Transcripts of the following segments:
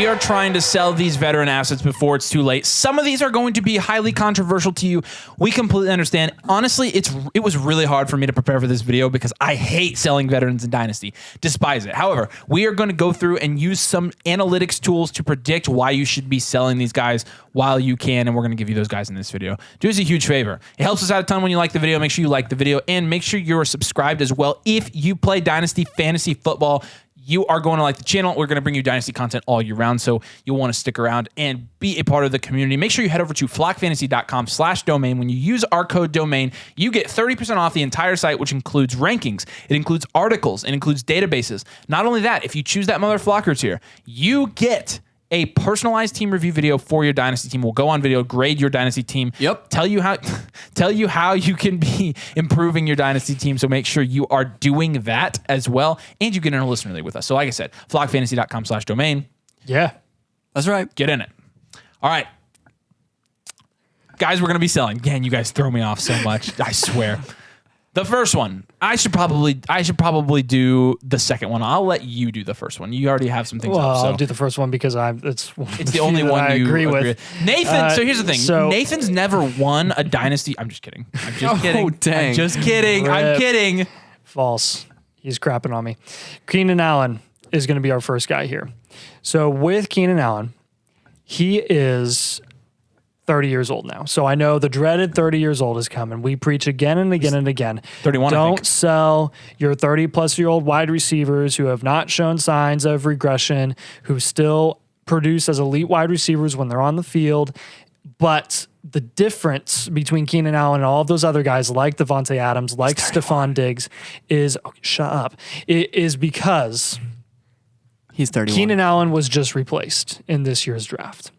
We are trying to sell these veteran assets before it's too late. Some of these are going to be highly controversial to you. We completely understand. Honestly, it was really hard for me to prepare for this video because I hate selling veterans in Dynasty. Despise it. However, we are going to go through and use some analytics tools to predict why you should be selling these guys while you can, and we're going to give you those guys in this video. Do us a huge favor. It helps us out a ton when you like the video. Make sure you like the video, and make sure you're subscribed as well. If you play Dynasty Fantasy Football, you are going to like the channel. We're going to bring you Dynasty content all year round, so you'll want to stick around and be a part of the community. Make sure you head over to flockfantasy.com/domain. When you use our code domain, you get 30% off the entire site, which includes rankings. It includes articles. It includes databases. Not only that, if you choose that Mother Flocker tier, you get a personalized team review video for your Dynasty team. We'll go on video, grade your Dynasty team. Yep. Tell you how you can be improving your Dynasty team. So make sure you are doing that as well. And you get in a listener league with us. So like I said, flockfantasy.com/domain. Yeah, that's right. Get in it. All right. Guys, we're going to be selling. Again, you guys throw me off so much. I swear. The first one, I should probably do the second one. I'll let you do the first one. You already have some things up. So I'll do the first one because it's the only one I agree with. Nathan, so here's the thing. so- Nathan's never won a Dynasty. I'm just kidding. I'm just kidding. Oh, dang. I'm just kidding. I'm Rip. kidding. False. He's crapping on me. Keenan Allen is going to be our first guy here. So with Keenan Allen, he is 30 years old now. So I know the dreaded 30 years old is coming. We preach again and again and again. 31, I Don't think. sell your 30-plus-year-old wide receivers who have not shown signs of regression, who still produce as elite wide receivers when they're on the field. But the difference between Keenan Allen and all of those other guys like Devontae Adams, like Stephon Diggs is, shut up, it is because He's 31. Keenan Allen was just replaced in this year's draft.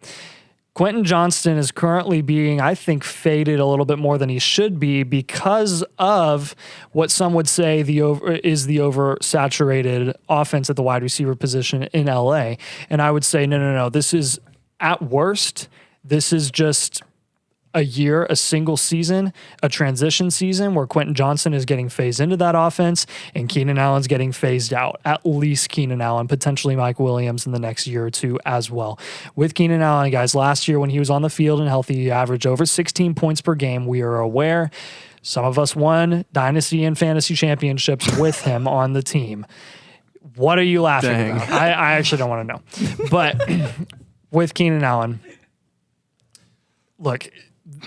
Quentin Johnston is currently being, I think, faded a little bit more than he should be because of what some would say is the oversaturated offense at the wide receiver position in LA. And I would say, no. This is, at worst, this is just a year, a single season, a transition season where Quentin Johnston is getting phased into that offense and Keenan Allen's getting phased out. At least Keenan Allen, potentially Mike Williams in the next year or two as well. With Keenan Allen, guys, last year when he was on the field and healthy, he averaged over 16 points per game. We are aware. Some of us won Dynasty and Fantasy Championships with him on the team. What are you laughing about? I actually don't want to know. But with Keenan Allen, look,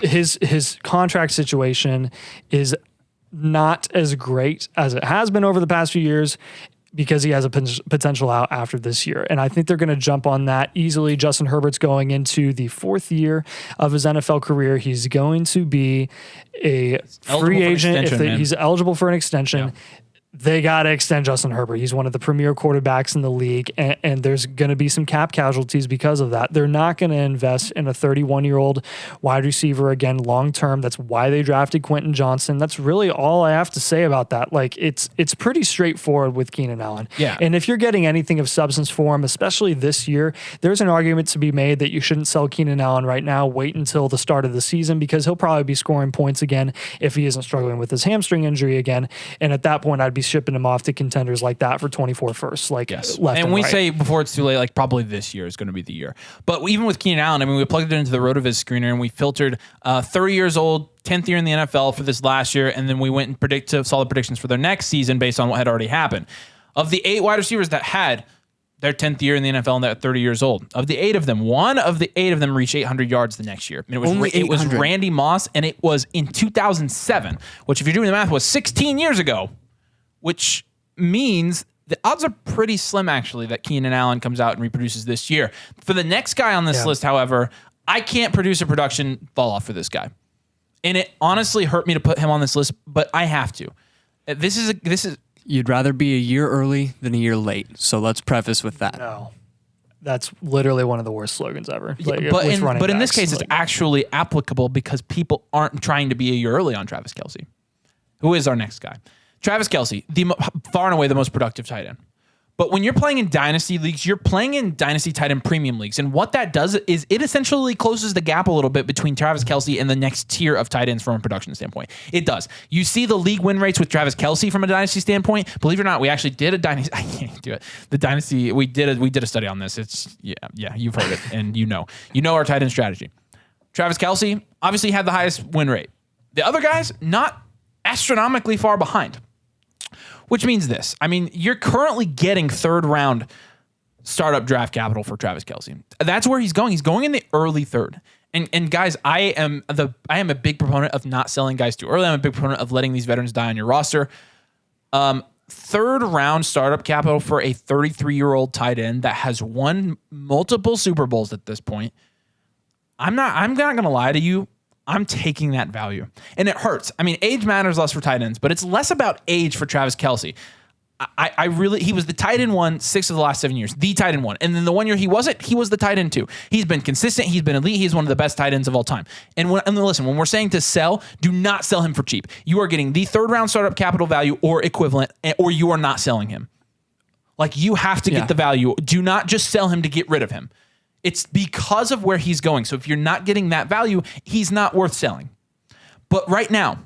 his contract situation is not as great as it has been over the past few years because he has a potential out after this year. And I think they're going to jump on that easily. Justin Herbert's going into the 4th year of his NFL career. He's going to be a free agent. He's eligible for an extension. Yeah. They got to extend Justin Herbert. He's one of the premier quarterbacks in the league, and there's going to be some cap casualties because of that. They're not going to invest in a 31-year-old wide receiver again long-term. That's why they drafted Quentin Johnston. That's really all I have to say about that. Like, it's pretty straightforward with Keenan Allen. Yeah. And if you're getting anything of substance for him, especially this year, there's an argument to be made that you shouldn't sell Keenan Allen right now. Wait until the start of the season because he'll probably be scoring points again if he isn't struggling with his hamstring injury again. And at that point, I'd be shipping him off to contenders like that for 24 firsts. Like, yes. Left and we right. say before it's too late, like probably this year is going to be the year. But even with Keenan Allen, I mean, we plugged it into the RotoViz screener and we filtered 30 years old, 10th year in the NFL for this last year, and then we went and solid predictions for their next season based on what had already happened. Of the 8 wide receivers that had their 10th year in the NFL and they're 30 years old, of the 8 of them, one of the 8 of them reached 800 yards the next year. And it was Randy Moss, and it was in 2007, which if you're doing the math was 16 years ago, which means the odds are pretty slim, actually, that Keenan Allen comes out and reproduces this year. For the next guy on this list, however, I can't produce a production fall off for this guy. And it honestly hurt me to put him on this list, but I have to. This is. You'd rather be a year early than a year late. So let's preface with that. No. That's literally one of the worst slogans ever. Like, but in this case, it's actually applicable because people aren't trying to be a year early on Travis Kelce, who is our next guy. Travis Kelce, far and away the most productive tight end. But when you're playing in dynasty leagues, you're playing in dynasty tight end premium leagues. And what that does is it essentially closes the gap a little bit between Travis Kelce and the next tier of tight ends from a production standpoint. It does. You see the league win rates with Travis Kelce from a dynasty standpoint. Believe it or not, we actually did a dynasty. I can't do it. The dynasty, we did a study on this. It's you've heard it, and you know our tight end strategy. Travis Kelce obviously had the highest win rate. The other guys, not astronomically far behind. Which means this. I mean, you're currently getting third round startup draft capital for Travis Kelce. That's where he's going. He's going in the early third. And guys, I am a big proponent of not selling guys too early. I'm a big proponent of letting these veterans die on your roster. Third round startup capital for a 33-year-old tight end that has won multiple Super Bowls at this point. I'm not going to lie to you. I'm taking that value. And it hurts. I mean, age matters less for tight ends, but it's less about age for Travis Kelce. He was the tight end 1 6 of the last 7 years, the tight end 1. And then the 1 year he wasn't, he was the tight end 2. He's been consistent. He's been elite. He's one of the best tight ends of all time. And listen, when we're saying to sell, do not sell him for cheap. You are getting the third round startup capital value or equivalent, or you are not selling him. Like, you have to get the value. Do not just sell him to get rid of him. It's because of where he's going. So if you're not getting that value, he's not worth selling. But right now,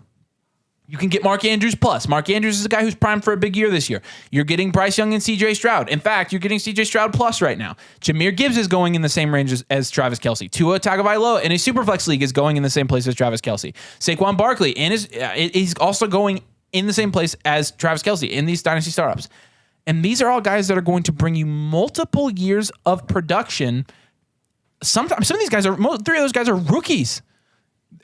you can get Mark Andrews plus. Mark Andrews is a guy who's primed for a big year this year. You're getting Bryce Young and CJ Stroud. In fact, you're getting CJ Stroud plus right now. Jahmyr Gibbs is going in the same range as Travis Kelce. Tua Tagovailoa in a Superflex league is going in the same place as Travis Kelce. Saquon Barkley he's also going in the same place as Travis Kelce in these dynasty startups. And these are all guys that are going to bring you multiple years of production. Sometimes some of these guys three of those guys are rookies.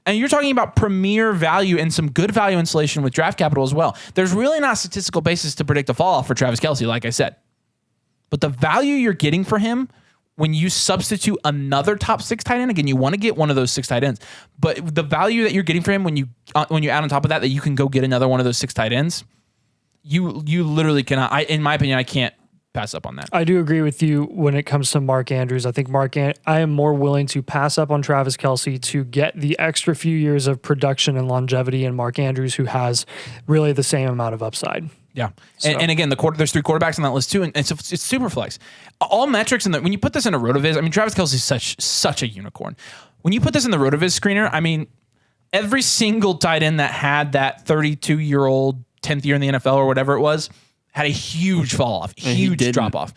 And you're talking about premier value and some good value insulation with draft capital as well. There's really not a statistical basis to predict a fall off for Travis Kelce, like I said. But the value you're getting for him when you substitute another top 6 tight end, again, you want to get one of those 6 tight ends. But the value that you're getting for him when you add on top of that you can go get another one of those 6 tight ends, you literally cannot. In my opinion, I can't pass up on that. I do agree with you when it comes to Mark Andrews. I think I am more willing to pass up on Travis Kelce to get the extra few years of production and longevity in Mark Andrews, who has really the same amount of upside. Yeah. So. And again, there's 3 quarterbacks on that list too. And it's super flex. All metrics when you put this in a RotoViz, I mean, Travis Kelce is such a unicorn. When you put this in the RotoViz screener, I mean, every single tight end that had that 32-year-old 10th year in the NFL or whatever it was, had a huge fall off, huge drop off.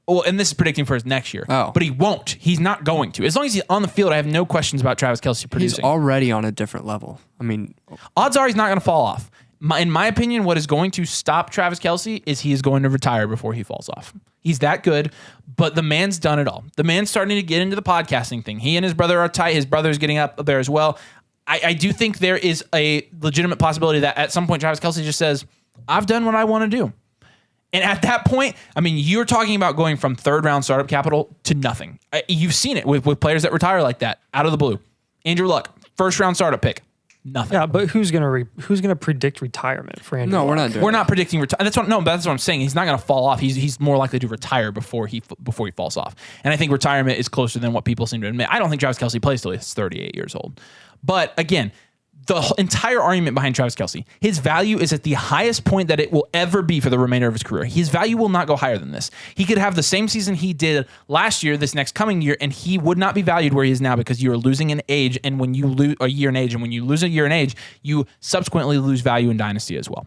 Well, and this is predicting for his next year. Oh. But he won't. He's not going to. As long as he's on the field, I have no questions about Travis Kelce producing. He's already on a different level. I mean, odds are he's not going to fall off. In my opinion, what is going to stop Travis Kelce is he is going to retire before he falls off. He's that good, but the man's done it all. The man's starting to get into the podcasting thing. He and his brother are tight. His brother's getting up there as well. I do think there is a legitimate possibility that at some point Travis Kelce just says, I've done what I want to do. And at that point, I mean, you're talking about going from third round startup capital to nothing. You've seen it with players that retire like that out of the blue. Andrew Luck, first round startup pick, nothing. Yeah, but who's gonna predict retirement for Andrew Luck? We're not doing. We're not predicting retirement. That's what I'm saying. He's not going to fall off. He's more likely to retire before he falls off. And I think retirement is closer than what people seem to admit. I don't think Travis Kelce plays till he's 38 years old. But again, the entire argument behind Travis Kelce, his value is at the highest point that it will ever be for the remainder of his career. His value will not go higher than this. He could have the same season he did last year, this next coming year, and he would not be valued where he is now because you are losing an age, and when you lose a year in age, and when you lose a year in age, you subsequently lose value in Dynasty as well.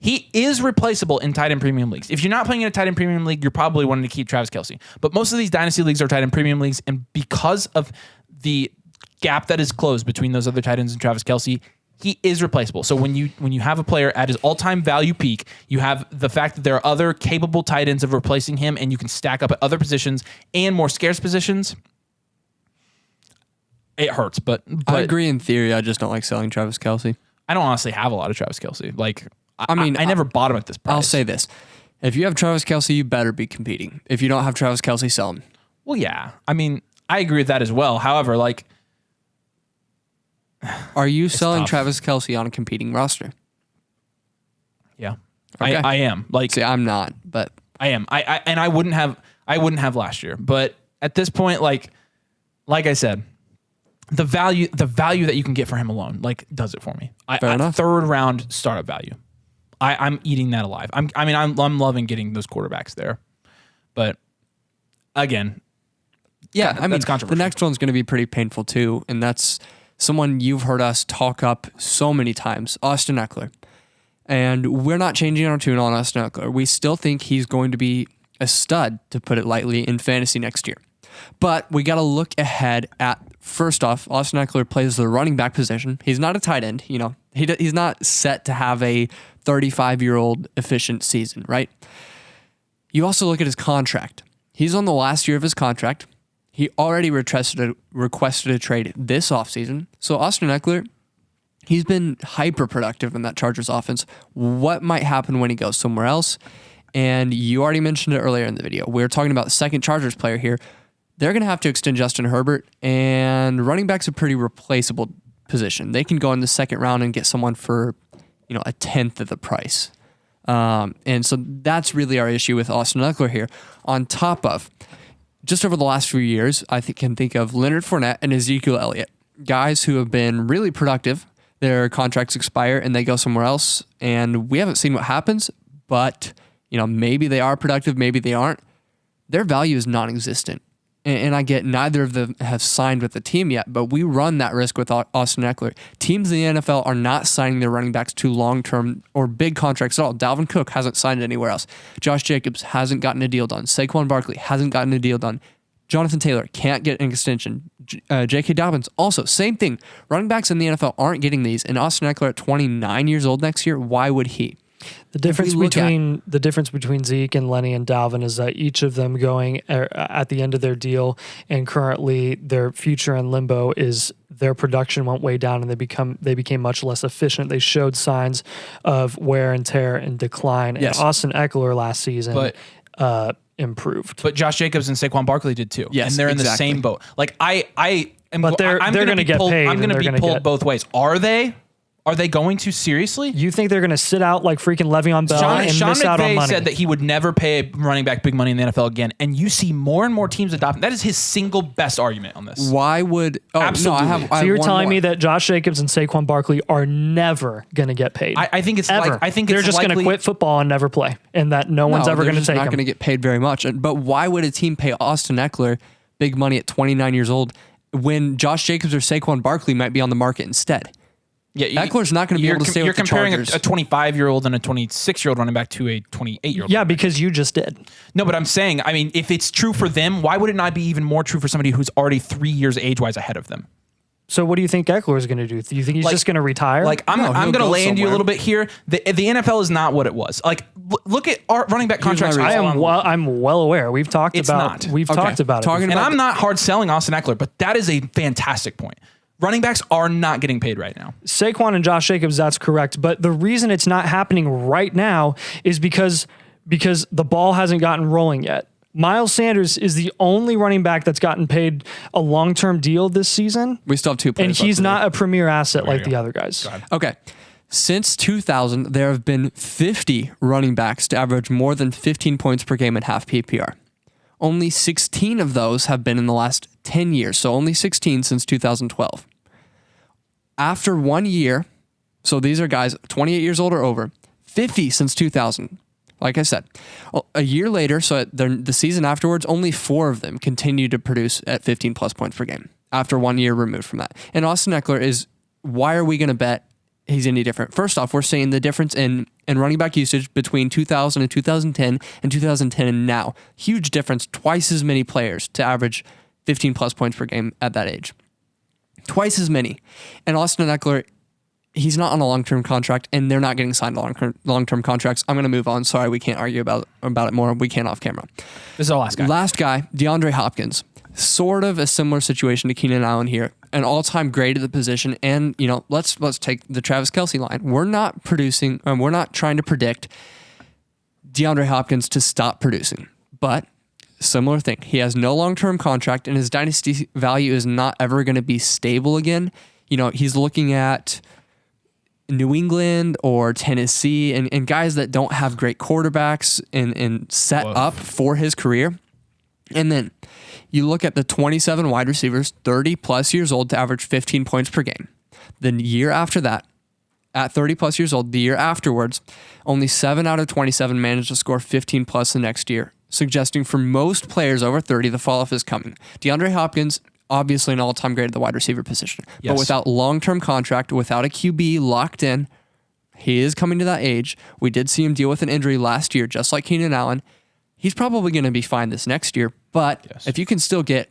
He is replaceable in tight end premium leagues. If you're not playing in a tight end premium league, you're probably wanting to keep Travis Kelce. But most of these Dynasty leagues are tight end premium leagues, and because of the gap that is closed between those other tight ends and Travis Kelce, he is replaceable. So when you have a player at his all-time value peak, you have the fact that there are other capable tight ends of replacing him, and you can stack up at other positions and more scarce positions. It hurts, but I agree in theory. I just don't like selling Travis Kelce. I don't honestly have a lot of Travis Kelce. Like, I mean, I never bought him at this price. I'll say this. If you have Travis Kelce, you better be competing. If you don't have Travis Kelce, sell him. Well, yeah. I mean, I agree with that as well. However, like, are you selling tough. Travis Kelce on a competing roster? Yeah. Okay. I am. Like, see, I'm not, but I am. I wouldn't have last year. But at this point, like I said, the value that you can get for him alone, like, does it for me. Fair enough. Third round startup value. I'm eating that alive. I'm loving getting those quarterbacks there, but again, yeah, I mean, that's controversial. the next one's going to be pretty painful too, and that's someone you've heard us talk up so many times, Austin Ekeler. And we're not changing our tune on Austin Ekeler. We still think he's going to be a stud, to put it lightly, in fantasy next year. But we got to look ahead at, first off, Austin Ekeler plays the running back position. He's not a tight end. You know, he's not set to have a 35-year-old efficient season, right? You also look at his contract. He's on the last year of his contract. He already requested a trade this offseason. So Austin Ekeler, he's been hyper productive in that Chargers offense. What might happen when he goes somewhere else? And you already mentioned it earlier in the video. We're talking about the second Chargers player here. They're going to have to extend Justin Herbert, and running back's a pretty replaceable position. They can go in the second round and get someone for, a tenth of the price. And so that's really our issue with Austin Ekeler here. On top of, just over the last few years, I can think of Leonard Fournette and Ezekiel Elliott, guys who have been really productive. Their contracts expire and they go somewhere else, and we haven't seen what happens, but maybe they are productive, maybe they aren't. Their value is non-existent. And I get neither of them have signed with the team yet, but we run that risk with Austin Ekeler. Teams in the NFL are not signing their running backs to long-term or big contracts at all. Dalvin Cook hasn't signed anywhere else. Josh Jacobs hasn't gotten a deal done. Saquon Barkley hasn't gotten a deal done. Jonathan Taylor can't get an extension. J.K. Dobbins also, same thing. Running backs in the NFL aren't getting these. And Austin Ekeler at 29 years old next year, why would he? The difference between Zeke and Lenny and Dalvin is that each of them going at the end of their deal, and currently their future in limbo is their production went way down and they became much less efficient. They showed signs of wear and tear and decline. Yes. And Austin Ekeler last season improved. But Josh Jacobs and Saquon Barkley did too. Yes, and they're in the exactly. same boat. Like I'm they're going to get paid. I'm going to be pulled both ways. Are they? Are they going to seriously? You think they're going to sit out like freaking Le'Veon Bell and miss out on money? said that he would never pay a running back big money in the NFL again, and you see more and more teams adopting. That is his single best argument on this. Why would... Oh, Absolutely. No, so you're telling me that Josh Jacobs and Saquon Barkley are never going to get paid? I think it's ever. They're just going to quit football and never play, and that no one's ever going to take them. They're not going to get paid very much. But why would a team pay Austin Ekeler big money at 29 years old when Josh Jacobs or Saquon Barkley might be on the market instead? Yeah, Eckler's not going to be able to stay with the Chargers. You're comparing a 25-year-old and a 26-year-old running back to a 28-year-old. Yeah, because you just did. No, but I'm saying, if it's true for them, why would it not be even more true for somebody who's already 3 years age-wise ahead of them? So what do you think Ekeler is going to do? Do you think he's just going to retire? I'm going to land you a little bit here. The NFL is not what it was. Look at our running back contracts. I'm well aware. We've talked about it. And I'm not hard selling Austin Ekeler, but that is a fantastic point. Running backs are not getting paid right now. Saquon and Josh Jacobs, that's correct. But the reason it's not happening right now is because the ball hasn't gotten rolling yet. Miles Sanders is the only running back that's gotten paid a long-term deal this season. We still have 2 players. And he's not a premier asset like the other guys. Okay. Since 2000, there have been 50 running backs to average more than 15 points per game at half PPR. Only 16 of those have been in the last 10 years, so only 16 since 2012. After 1 year, so these are guys 28 years old or over, 50 since 2000. Like I said, a year later, so the season afterwards, only 4 of them continue to produce at 15 plus points per game after 1 year removed from that. And Austin Ekeler is, why are we going to bet he's any different? First off, we're seeing the difference in running back usage between 2000 and 2010 and 2010 and now. Huge difference, twice as many players to average 15 plus points per game at that age. Twice as many. And Austin Ekeler, he's not on a long-term contract, and they're not getting signed to long-term contracts. I'm going to move on. Sorry, we can't argue about it more. We can't off camera. This is our last guy. Last guy, DeAndre Hopkins. Sort of a similar situation to Keenan Allen here. An all-time great at the position, and let's take the Travis Kelce line. We're not trying to predict DeAndre Hopkins to stop producing, but similar thing. He has no long-term contract, and his dynasty value is not ever going to be stable again. He's looking at New England or Tennessee and guys that don't have great quarterbacks and set up for his career. And then you look at the 27 wide receivers, 30 plus years old to average 15 points per game. The year after that, at 30 plus years old the year afterwards, only 7 out of 27 managed to score 15 plus the next year, suggesting for most players over 30, the fall off is coming. DeAndre Hopkins, obviously an all-time great at the wide receiver position, but without long-term contract, without a QB locked in, he is coming to that age. We did see him deal with an injury last year, just like Keenan Allen. He's probably going to be fine this next year, but if you can still get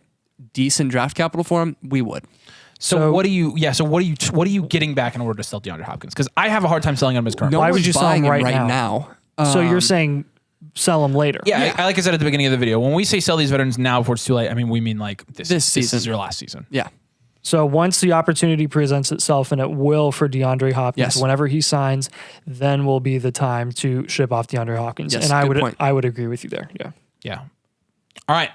decent draft capital for him, we would. So what are you getting back in order to sell DeAndre Hopkins? Because I have a hard time selling him as current. Why one's would you sell buying him right now? So you're saying sell him later? Yeah, like I said at the beginning of the video, when we say sell these veterans now before it's too late, I mean we mean like this season. This is your last season. Yeah. So once the opportunity presents itself, and it will for DeAndre Hopkins, whenever he signs, then will be the time to ship off DeAndre Hopkins. Yes, and point. I would agree with you there. Yeah. Yeah. All right.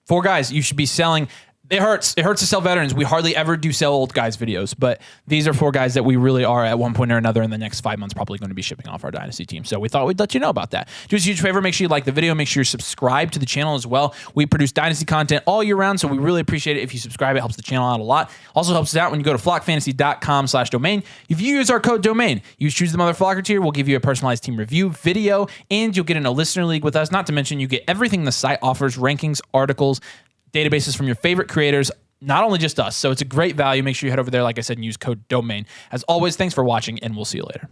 4 guys you should be selling. It hurts. It hurts to sell veterans. We hardly ever do sell old guys videos, but these are 4 guys that we really are at one point or another in the next 5 months probably going to be shipping off our Dynasty team. So we thought we'd let you know about that. Do us a huge favor. Make sure you like the video. Make sure you're subscribed to the channel as well. We produce Dynasty content all year round, so we really appreciate it if you subscribe. It helps the channel out a lot. Also helps us out when you go to flockfantasy.com/domain. If you use our code domain, you choose the Mother Flocker tier. We'll give you a personalized team review video, and you'll get in a listener league with us. Not to mention, you get everything the site offers: rankings, articles, databases from your favorite creators, not only just us. So it's a great value. Make sure you head over there, like I said, and use code domain. As always, thanks for watching, and we'll see you later.